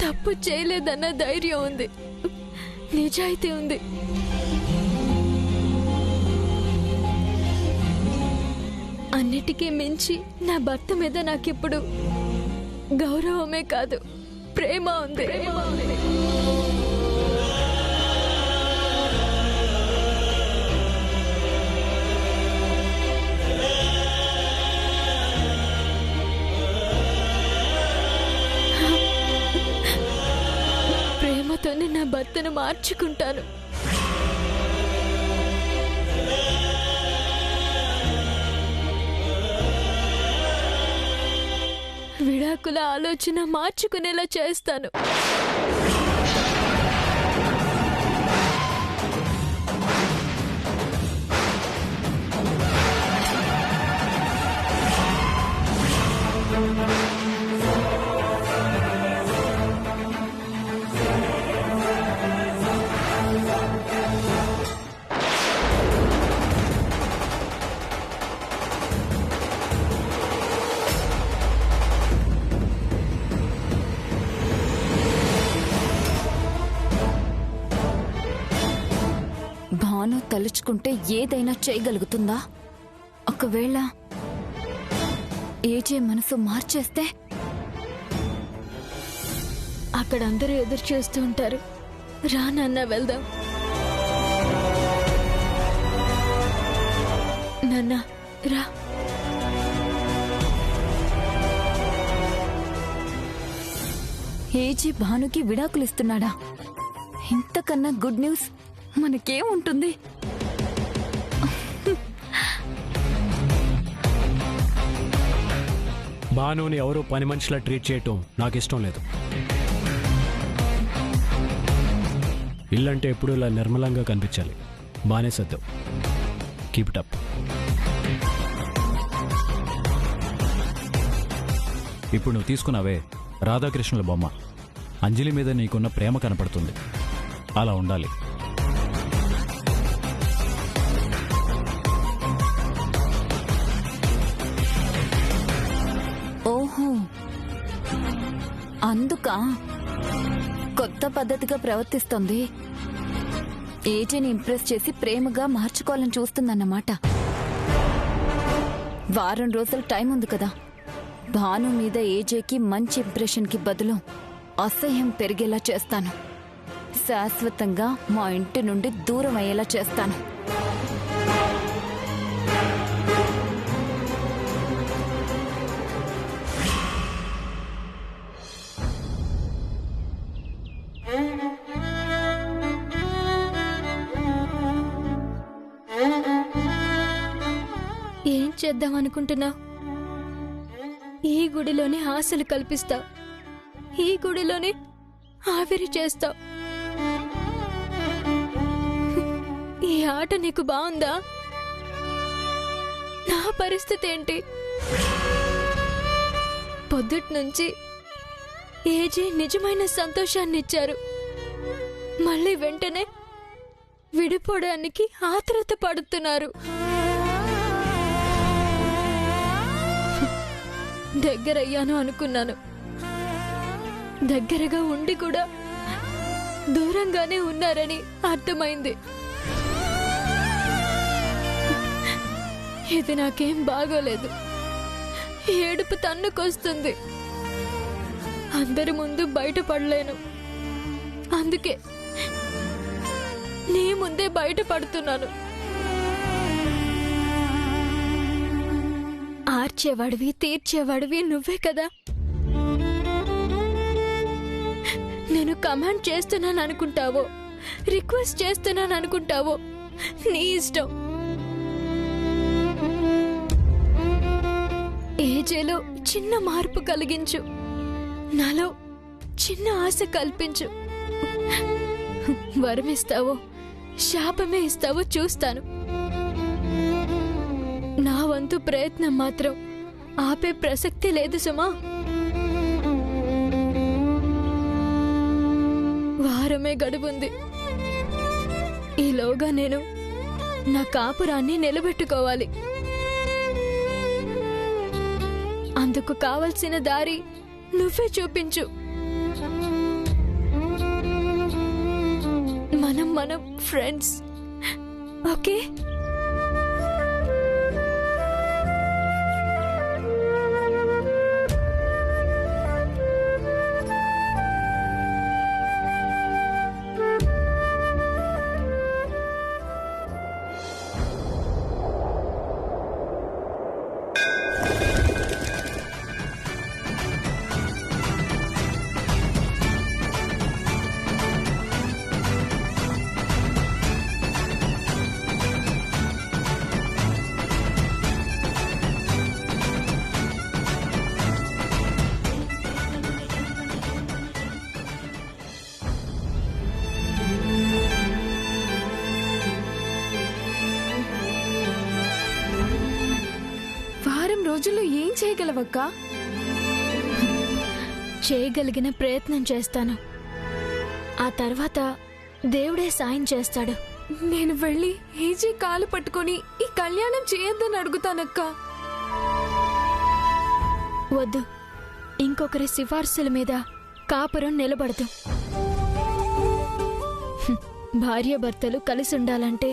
తప్పు చేయలేదన్న ధైర్యం ఉంది, నిజాయితీ ఉంది. అన్నిటికీ మించి నా భర్త మీద నాకిప్పుడు గౌరవమే కాదు, ప్రేమ ఉంది. ప్రేమతోనే నా భర్తను మార్చుకుంటాను. విడాకుల ఆలోచన మార్చుకునేలా చేస్తాను. భాను తలుచుకుంటే ఏదైనా చేయగలుగుతుందా? ఒకవేళ ఏజే మనసు మార్చేస్తే? అక్కడ అందరూ ఎదురు చేస్తూ ఉంటారు. రా నాన్న, వెళ్దాం. నాన్న రా. ఏజే భానుకి విడాకులు ఇస్తున్నాడా? ఇంతకన్నా గుడ్ న్యూస్ మనకేముంటుంది? భానుని ఎవరో పని మనిషిలా ట్రీట్ చేయటం నాకు ఇష్టం లేదు. ఇల్లంటే ఎప్పుడు ఇలా నిర్మలంగా కనిపించాలి. బానే సర్దావు. Keep it up. ఇప్పుడు నువ్వు తీసుకున్నావే రాధాకృష్ణుల బొమ్మ, అంజలి మీద నీకున్న ప్రేమ కనపడుతుంది. అలా ఉండాలి. ఓహో, అందుక కొత్త పద్ధతిగా ప్రవర్తిస్తోంది. ఏజేని ఇంప్రెస్ చేసి ప్రేమగా మార్చుకోవాలని చూస్తుందన్నమాట. వారం రోజులు టైం ఉంది కదా. భాను మీద ఏజేకి మంచి ఇంప్రెషన్కి బదులు అసహ్యం పెరిగేలా చేస్తాను. శాశ్వతంగా మా ఇంటి నుండి దూరం అయ్యేలా చేస్తాను. ఏం చేద్దాం అనుకుంటున్నావు? ఈ గుడిలోనే ఆశలు కల్పిస్తావు, ఈ గుడిలోనే ఆవిరి చేస్తావు. ఈ ఆట నీకు బాగుందా? నా పరిస్థితి ఏంటి? పొద్దుటి నుంచి ఏజే నిజమైన సంతోషాన్ని ఇచ్చారు. మళ్ళీ వెంటనే విడిపోవడానికి ఆత్రుత పడుతున్నారు. దగ్గరయ్యాను అనుకున్నాను. దగ్గరగా ఉండి కూడా దూరంగానే ఉన్నారని అర్థమైంది. ఇది నాకేం బాగోలేదు. ఏడుపు తన్నుకొస్తుంది. అందరి ముందు బయటపడలేను. అందుకే నీ ముందే బయటపడుతున్నాను. ఆర్చేవాడివి, తీర్చేవాడివి నువ్వే కదా. నేను కమాండ్ చేస్తున్నాను అనుకుంటావో, రిక్వెస్ట్ చేస్తున్నాను అనుకుంటావో నీ ఇష్టం. ఏజేలో చిన్న మార్పు కలిగించు, నాలో చిన్న ఆశ కల్పించు. వరమిస్తావో శాపమే ఇస్తావో చూస్తాను. నా వంతు ప్రయత్నం మాత్రం ఆపే ప్రసక్తి లేదు సుమా. వారమే గడువుంది. ఈలోగా నేను నా కాపురాన్ని నిలబెట్టుకోవాలి. అందుకు కావలసిన దారి నువ్వే చూపించు. మనం ఫ్రెండ్స్, ఓకే? రోజుల్లో ఏం చేయగలవక్క? చేయగలిగిన ప్రయత్నం చేస్తాను. ఆ తర్వాత దేవుడే సాయం చేస్తాడు. నేను వెళ్ళి ఏజీ కాలు పట్టుకొని ఈ కళ్యాణం చేయొద్దని అడుగుతానక్క. వద్దు, ఇంకొకరి సిఫార్సుల మీద కాపురం నిలబడదు. భార్యాభర్తలు కలిసి ఉండాలంటే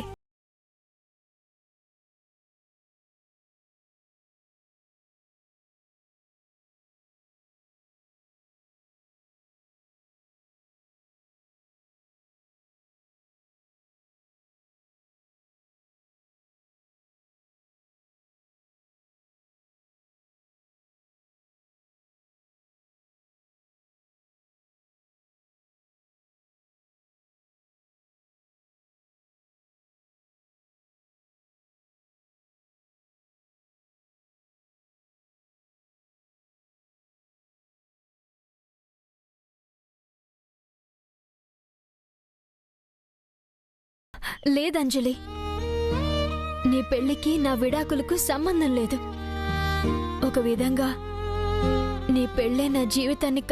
లేదంజలి, నీ పెళ్లికి నా విడాకులకు సంబంధం లేదు. ఒక విధంగా నీ పెళ్ళే నా జీవితాన్ని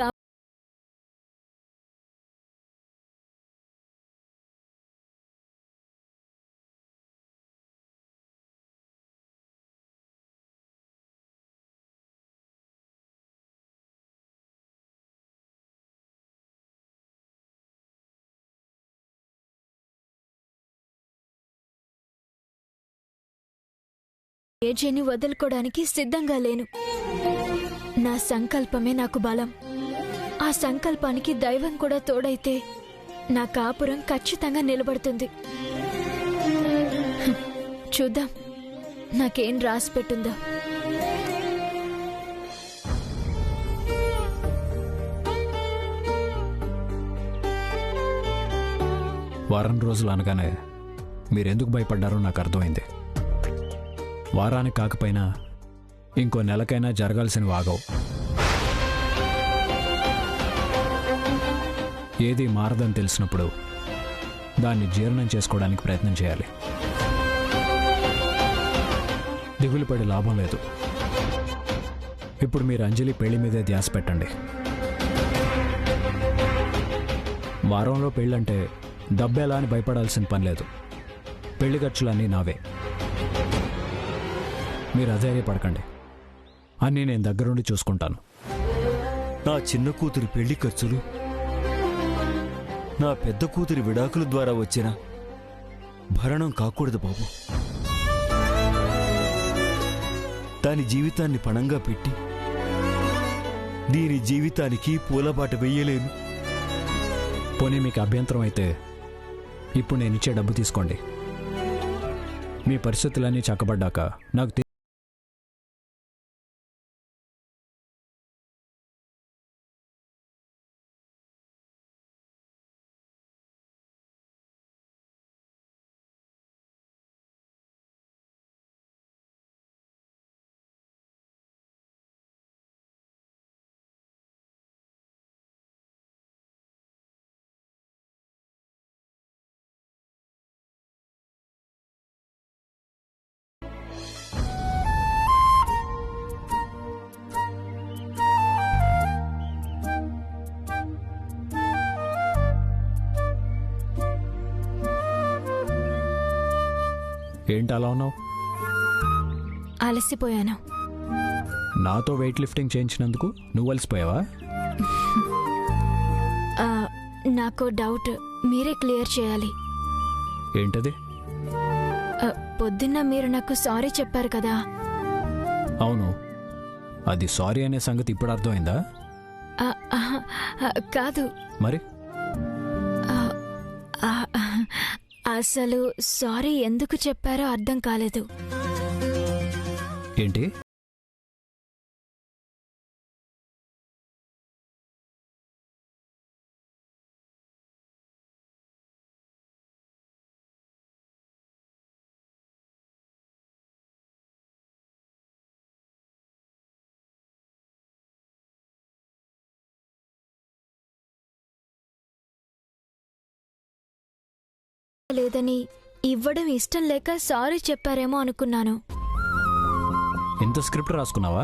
ఏజీని వదులుకోవడానికి సిద్ధంగా లేను. నా సంకల్పమే నాకు బలం. ఆ సంకల్పానికి దైవం కూడా తోడైతే నా కాపురం ఖచ్చితంగా నిలబడుతుంది. చూద్దాం నాకేం రాసి పెట్టుందో. వారం రోజులు అనగానే మీరెందుకు భయపడ్డారో నాకు అర్థమైంది. వారానికి కాకపోయినా ఇంకో నెలకైనా జరగాల్సినవి ఆగవు. ఏది మారదని తెలిసినప్పుడు దాన్ని జీర్ణం చేసుకోవడానికి ప్రయత్నం చేయాలి. దిగులు పడి లాభం లేదు. ఇప్పుడు మీరు అంజలి పెళ్లి మీదే ధ్యాస పెట్టండి. వారంలో పెళ్ళంటే డబ్బేలా అని భయపడాల్సిన పని లేదు. పెళ్లి ఖర్చులన్నీ నావే. మీరు అధైర్యపడకండి, అన్నీ నేను దగ్గరుండి చూసుకుంటాను. నా చిన్న కూతురి పెళ్లి ఖర్చులు, నా పెద్ద కూతురి విడాకుల ద్వారా వచ్చిన భరణం కాకూడదు బాబు. దాని జీవితాన్ని పణంగా పెట్టి దీని జీవితానికి పూలబాట వెయ్యలేను. పోనీ మీకు అభ్యంతరం అయితే ఇప్పుడు నేను ఇచ్చే డబ్బు తీసుకోండి. మీ పరిస్థితులన్నీ చక్కబడ్డాక నాకు ఏంటి అలా ఉన్నావు? అలసిపోయాను. నాతో వెయిట్ లిఫ్టింగ్ చేయించినందుకు నువ్వు అలసిపోయావా? నాకు డౌట్, మీరే క్లియర్ చేయాలి. ఏంటది? పొద్దున్న మీరు నాకు సారీ చెప్పారు కదా. అవును, అది సారీ అనే సంగతి ఇప్పుడు అర్థమైందా? కాదు, మరి అసలు సారీ ఎందుకు చెప్పారో అర్థం కాలేదు. ఏంటి? లేదని ఇవ్వడం ఇష్టం లేక సారీ చెప్పారేమో అనుకున్నాను. ఇంత స్క్రిప్ట్ రాసుకున్నావా?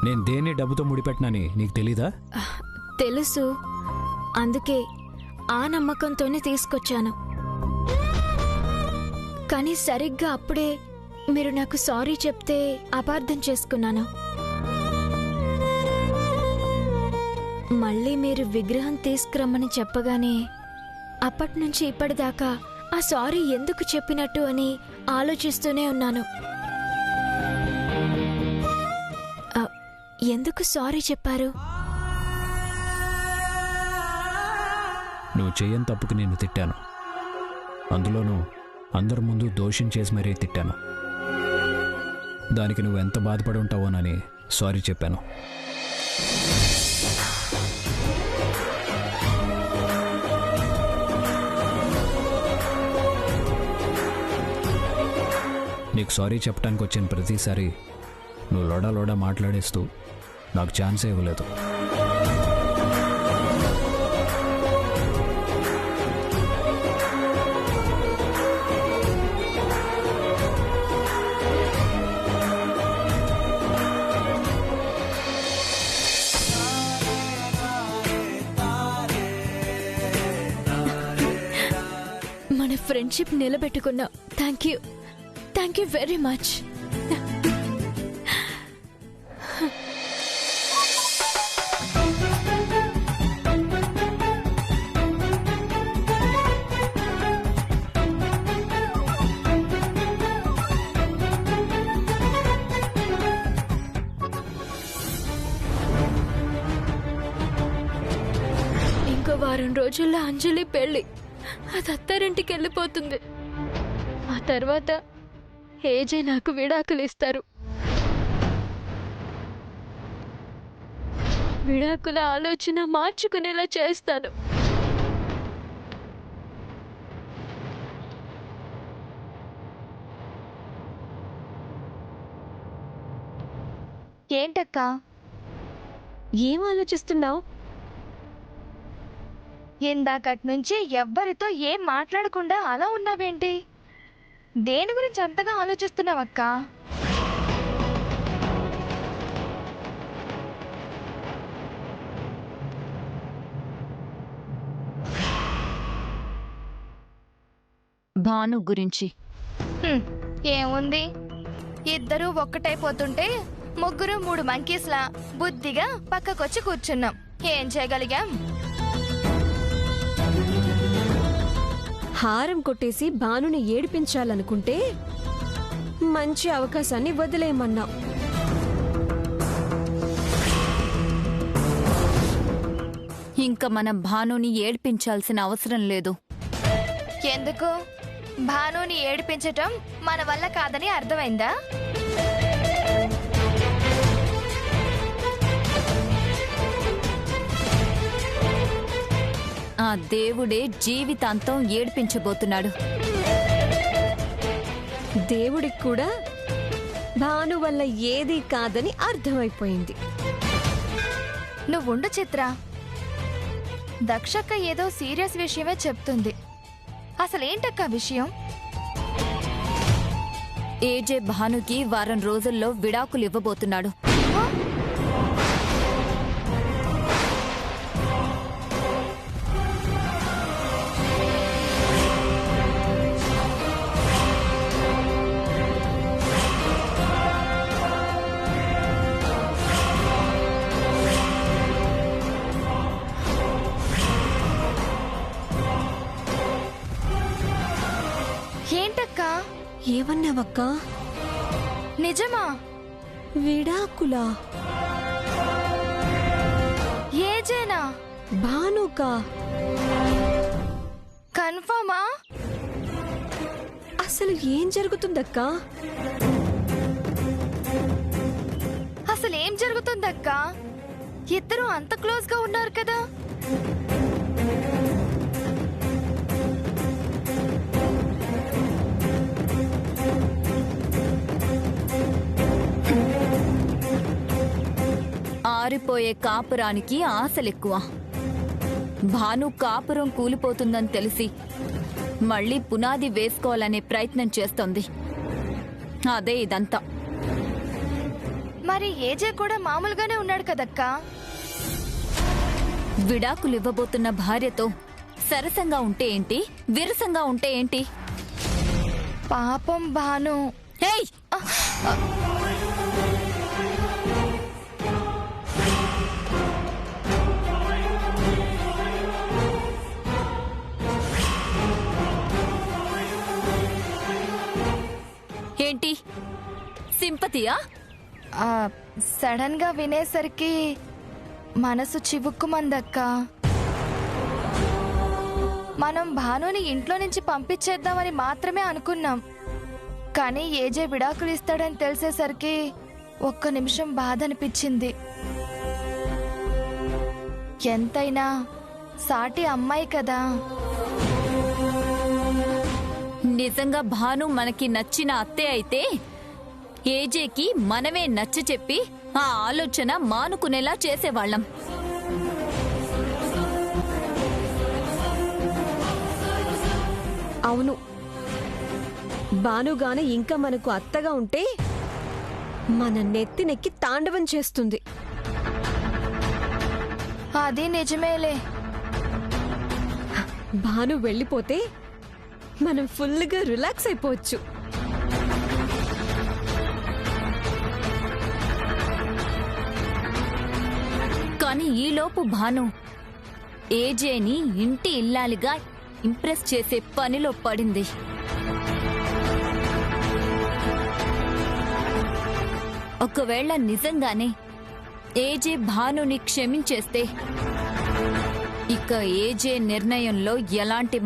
నేను దేన్ని డబ్బుతో ముడిపెట్టినని నీకు తెలీదా? తెలుసు, అందుకే ఆ నమ్మకంతోనే తీసుకొచ్చాను. కానీ సరిగ్గా అప్పుడే మీరు నాకు సారీ చెప్తే అపార్థం చేసుకున్నాను. మళ్ళీ మీరు విగ్రహం తీసుకురమ్మని చెప్పగానే అప్పటినుంచి ఇప్పటిదాకా ఆ సారీ ఎందుకు చెప్పినట్టు అని ఆలోచిస్తూనే ఉన్నాను. ఎందుకు సారీ చెప్పారు? నువ్వు చెయ్యని తప్పుకి నేను తిట్టాను. అందులోనూ అందరి ముందు దోషం చేసి మరీ తిట్టాను. దానికి నువ్వు ఎంత బాధపడి ఉంటావోనని సారీ చెప్పాను. నీకు సారీ చెప్పడానికి వచ్చిన ప్రతిసారి నువ్వు లోడా మాట్లాడేస్తూ నాకు ఛాన్సే ఇవ్వలేదు. మన ఫ్రెండ్షిప్ నిలబెట్టుకున్నా. Thank you very much. ఇంకో వారం రోజుల్లో అంజలి పెళ్లి. అది అత్తారింటికి వెళ్ళిపోతుంది. ఆ తర్వాత ఏజే నాకు విడాకులు ఇస్తారు. విడాకుల ఆలోచన మార్చుకునేలా చేస్తాను. ఏంటక్కా, ఏం ఆలోచిస్తున్నావు? ఇందాకటి నుంచి ఎవ్వరితో ఏం మాట్లాడకుండా అలా ఉన్నావేంటి? దేని గురించి అంతగా ఆలోచిస్తున్నావక్కా? భాను గురించి. ఏముంది, ఇద్దరూ ఒక్కటైపోతుంటే ముగ్గురు మూడు మంకీస్లా బుద్ధిగా పక్కకొచ్చి కూర్చున్నాం. ఏం చేయగలిగాం? హారం కొట్టేసి భానుని ఏడిపించాలనుకుంటే మంచి అవకాశాన్ని వదిలేయమన్నావు. ఇంకా మనం భానుని ఏడ్పించాల్సిన అవసరం లేదు. ఎందుకు? భానుని ఏడిపించటం మన వల్ల కాదని అర్థమైందా? ఆ దేవుడే జీవితాంతం ఏడ్పించబోతున్నాడు. దేవుడికి కూడా భాను వల్ల ఏదీ కాదని అర్థమైపోయింది. నువ్వుండు చిత్ర, దక్షక్క ఏదో సీరియస్ విషయమే చెప్తుంది. అసలేంటక్క విషయం? ఏజే భానుకి వారం రోజుల్లో విడాకులు ఇవ్వబోతున్నాడు. ఏమన్నావక్కా? నిజమా? విడాకులా? ఏజేనా? భానుకా? కన్ఫర్మా? అసలు ఏం జరుగుతుందక్కా? అసలు ఏం జరుగుతుందక్కా? ఇద్దరు అంత క్లోజ్ గా ఉన్నారు కదా. ఆరిపోయే కాపురానికి ఆశలెక్కువ. భాను కాపురం కూలిపోతుందని తెలిసి మళ్ళీ పునాది వేసుకోవాలనే ప్రయత్నం చేస్తోంది. అదే ఇదంతా. మరి ఏజే కూడా మామూలుగానే ఉన్నాడు కదక్కా. విడాకులివ్వబోతున్న భార్యతో సరసంగా ఉంటే ఏంటి, విరసంగా ఉంటే ఏంటి? పాపం భాను. హేయ్! ఏంటి సింపతియా? సడన్ గా వినేసరికి మనసు చివుక్కుమందక్కా. మనం భానుని ఇంట్లో నుంచి పంపించేద్దామని మాత్రమే అనుకున్నాం. కానీ ఏజే విడాకులు ఇస్తాడని తెలిసేసరికి ఒక్క నిమిషం బాధ అనిపించింది. ఎంతైనా సాటి అమ్మాయి కదా. నిజంగా భాను మనకి నచ్చిన అత్తే అయితే ఏజేకి మనమే నచ్చ చెప్పి ఆ ఆలోచన మానుకునేలా చేసేవాళ్ళం. అవును, భానుగానే ఇంకా మనకు అత్తగా ఉంటే మన నెత్తినెక్కి తాండవం చేస్తుంది. అది నిజమేలే. భాను వెళ్ళిపోతే మనం ఫుల్గా రిలాక్స్ అయిపోవచ్చు. కానీ ఈలోపు భాను ఏజేని ఇంటి ఇల్లాలిగా ఇంప్రెస్ చేసే పనిలో పడింది. ఒకవేళ నిజంగానే ఏజే భానుని క్షమించేస్తే ఇక ఏజే నిర్ణయంలో ఎలాంటి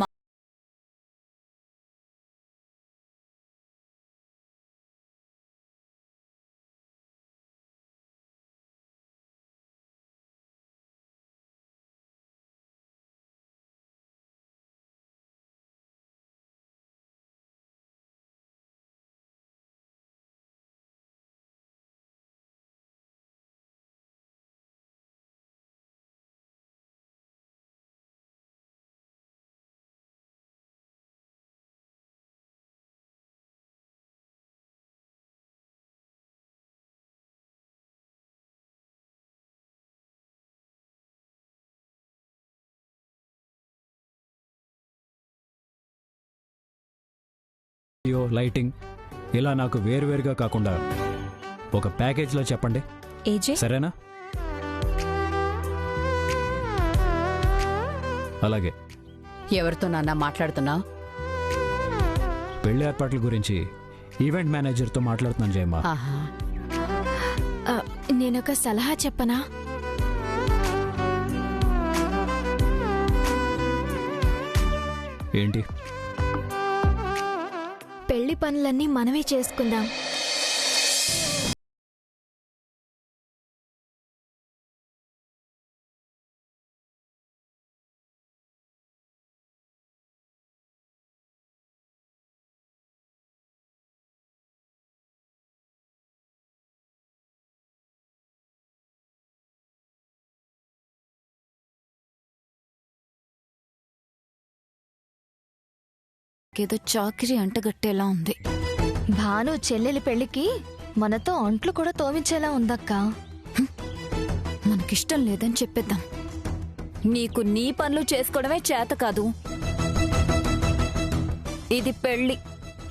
లైటింగ్ ఇలా నాకు వేరువేరుగా కాకుండా ఒక ప్యాకేజ్లో చెప్పండి. ఏజే, సరేనా? అలాగే. ఎవరితో నాన్న మాట్లాడుతున్నా? పెళ్లి ఏర్పాట్ల గురించి ఈవెంట్ మేనేజర్తో మాట్లాడుతున్నాను జయమ్మ. ఆహా, నేనొక సలహా చెప్పనా? ఏంటి? పెళ్లి పనులన్నీ మనమే చేసుకుందాం. ఏదో చాకిరీ అంటగట్టేలా ఉంది. భాను చెల్లెలి పెళ్లికి మనతో ఒంట్లు కూడా తోమించేలా ఉందక్కా. మనకిష్టం లేదని చెప్పేద్దాం. నీకు నీ పనులు చేసుకోవడమే చేత కాదు. ఇది పెళ్లి.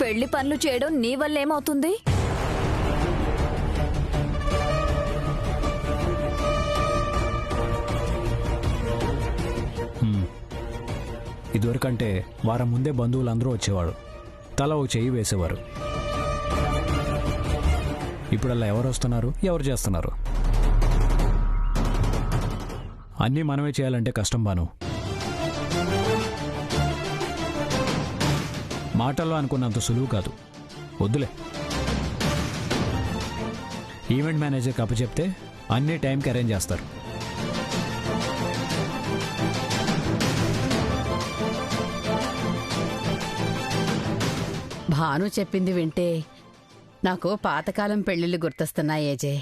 పెళ్లి పనులు చేయడం నీ వల్ల ఏమవుతుంది? ఇదివరకంటే వారం ముందే బంధువులందరూ వచ్చేవాడు. తల ఒక చెయ్యి వేసేవారు. ఇప్పుడు అలా ఎవరు వస్తున్నారు, ఎవరు చేస్తున్నారు? అన్నీ మనమే చేయాలంటే కష్టం బాను. మాటల్లో అనుకున్నంత సులువు కాదు. వద్దులే. ఈవెంట్ మేనేజర్కి అప్పచెప్తే అన్నీ టైంకి అరేంజ్ చేస్తారు. భాను చెప్పింది వింటే నాకు పాతకాలం పెళ్లిళ్ళు గుర్తొస్తున్నాయి ఏజే.